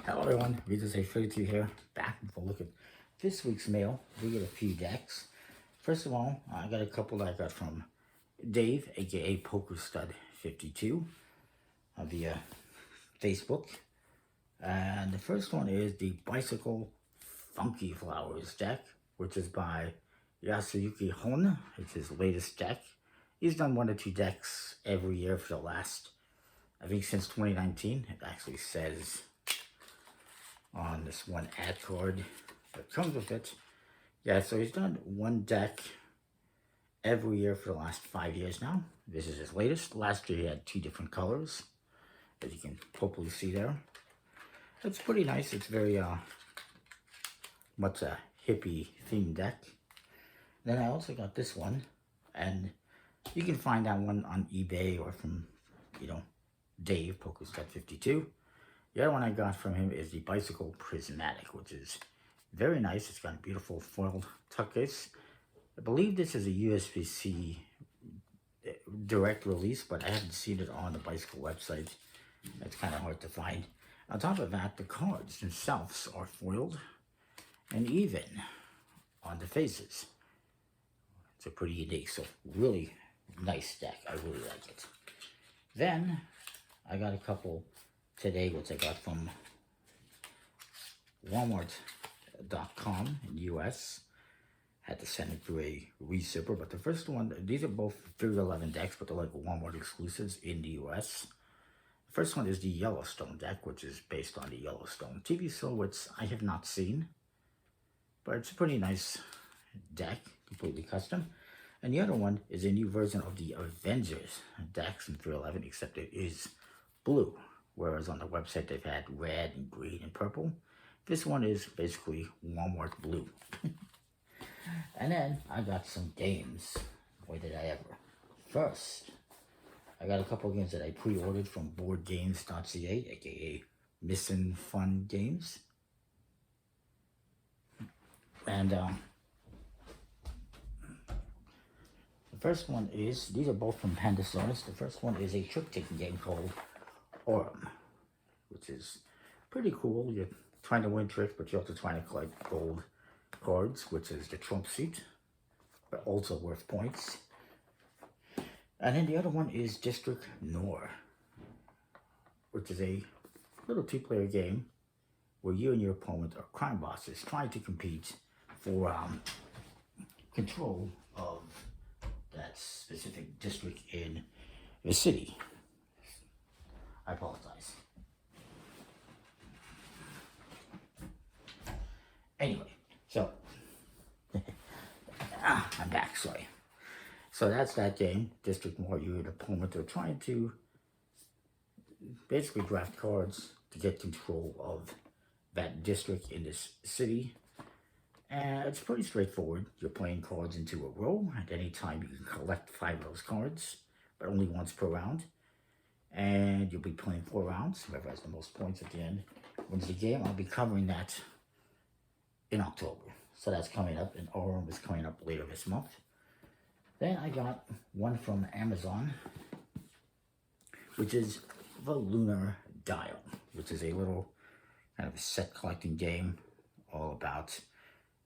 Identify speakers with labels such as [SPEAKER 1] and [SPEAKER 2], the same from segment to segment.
[SPEAKER 1] Hello everyone, Reader32 here, back with a look at this week's mail. We get a few decks. First of all, I got a couple that I got from Dave, aka PokerStud52, via Facebook. And the first one is the Bicycle Funky Flowers deck, which is by Yasuyuki Hon. It's his latest deck. He's done 1 or 2 decks every year for the last, I think since 2019. It actually says on this one ad card that comes with it. Yeah, so he's done 1 deck every year for the last 5 years now. This is his latest. Last year he had 2 different colors, as you can hopefully see there. It's pretty nice. It's very much a hippie themed deck. Then I also got this one, and you can find that one on eBay or from, Dave, PokerStud52. The other one I got from him is the Bicycle Prismatic, which is very nice. It's got a beautiful foiled tuck case. I believe this is a USPCC direct release, but I haven't seen it on the Bicycle website. It's kind of hard to find. On top of that, the cards themselves are foiled and even on the faces. It's a pretty unique, so really nice deck. I really like it. Then I got a couple today, which I got from Walmart.com in the US. Had to send it through a recipper, but the first one, these are both 311 decks, but they're like Walmart exclusives in the US. The first one is the Yellowstone deck, which is based on the Yellowstone TV show, which I have not seen, but it's a pretty nice deck, completely custom. And the other one is a new version of the Avengers decks in 311, except it is blue, whereas on the website they've had red and green and purple. This one is basically Walmart blue. And then I got some games. Boy, did I ever. First, I got a couple of games that I pre-ordered from boardgames.ca, aka Missing Fun Games. And the first one is, these are both from Pandasaurus. The first one is a trick-taking game called Orem, which is pretty cool. You're trying to win tricks, but you're also trying to collect gold cards, which is the trump seat, but also worth points. And then the other one is District Nor, which is a little 2-player game where you and your opponent are crime bosses trying to compete for control of that specific district in the city. I apologize. Anyway, so I'm back, sorry. So that's that game, District Nor. You and your opponent are trying to basically draft cards to get control of that district in this city. And it's pretty straightforward. You're playing cards into a row. At any time you can collect 5 of those cards, but only once per round. And you'll be playing 4 rounds. Whoever has the most points at the end wins the game. I'll be covering that in October. So that's coming up, and Orem is coming up later this month. Then I got one from Amazon, which is the Lunar Dial, which is a little kind of a set collecting game all about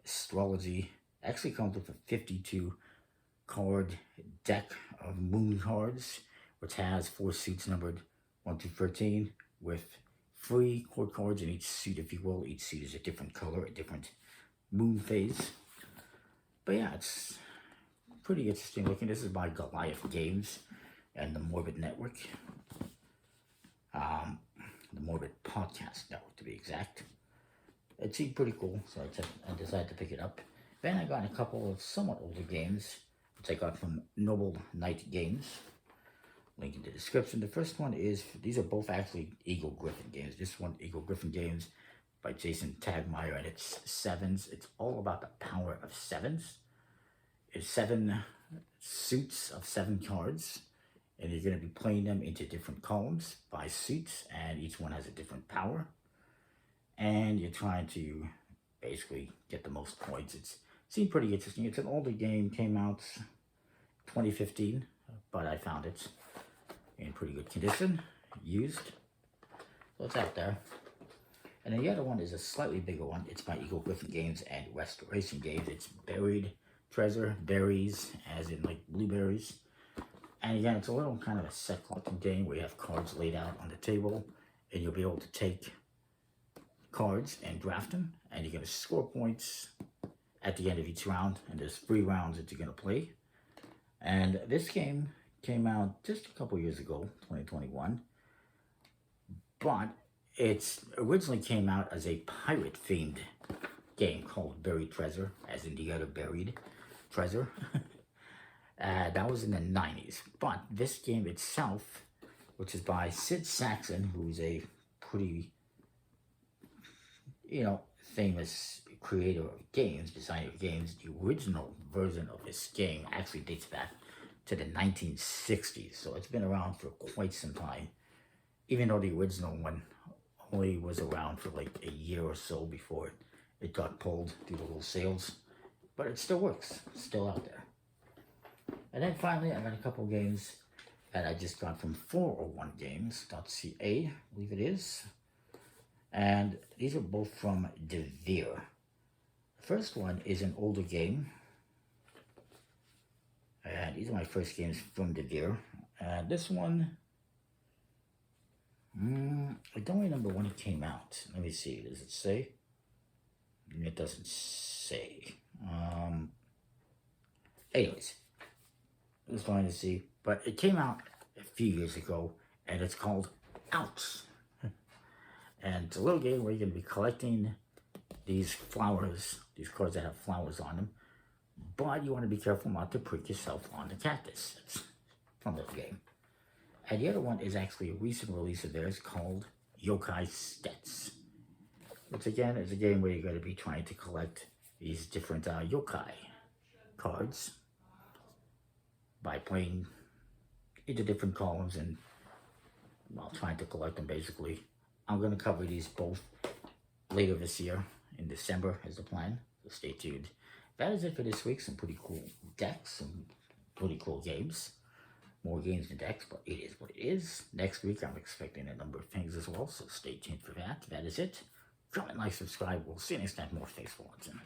[SPEAKER 1] astrology. Actually comes with a 52 card deck of moon cards, which has 4 suits numbered 1 through 13, with 3 court cards in each suit, if you will. Each suit is a different color, a different moon phase. But yeah, it's pretty interesting looking. This is by Goliath Games and the Morbid Network. The Morbid Podcast Network, to be exact. It seemed pretty cool, so I decided to pick it up. Then I got a couple of somewhat older games, which I got from Noble Knight Games. Link in the description. The first one is, these are both actually Eagle Griffin games. This one, Eagle Griffin Games, by Jason Tagmeyer, and it's 7s. It's all about the power of 7s. It's 7 suits of 7 cards, and you're going to be playing them into different columns by suits, and each one has a different power. And you're trying to basically get the most points. It seemed pretty interesting. It's an older game, came out 2015, but I found it in pretty good condition, used. So it's out there. And then the other one is a slightly bigger one. It's by Eagle Griffin Games and Restoration Games. It's Buried Treasure, berries, as in like blueberries. And again, it's a little kind of a set collecting game where you have cards laid out on the table, and you'll be able to take cards and draft them, and you're going to score points at the end of each round, and there's 3 rounds that you're going to play. And this game came out just a couple years ago, 2021, but it originally came out as a pirate-themed game called Buried Treasure, as in the other buried treasure. That was in the 90s, but this game itself, which is by Sid Saxon, who's a pretty, famous creator of games, designer of games. The original version of this game actually dates back to the 1960s, so it's been around for quite some time, even though the original one only was around for like a year or so before it got pulled due to little sales, but it still works, it's still out there. And then finally, I got a couple games that I just got from 401games.ca, I believe it is. And these are both from De Vere. The first one is an older game. And these are my first games from De Vere. And this one, I don't remember when it came out. Let me see, does it say? It doesn't say. Anyways, I was trying to see, but it came out a few years ago, and it's called Outs. And it's a little game where you're going to be collecting these flowers, these cards that have flowers on them, but you want to be careful not to prick yourself on the cactus. It's a fun little game. And the other one is actually a recent release of theirs called Yokai Stets, which again is a game where you're going to be trying to collect these different yokai cards by playing into different columns and, well, trying to collect them basically. I'm going to cover these both later this year, in December is the plan, so stay tuned. That is it for this week. Some pretty cool decks, some pretty cool games. More games than decks, but it is what it is. Next week, I'm expecting a number of things as well, so stay tuned for that. That is it. Comment, like, subscribe. We'll see you next time. More Thanks for watching.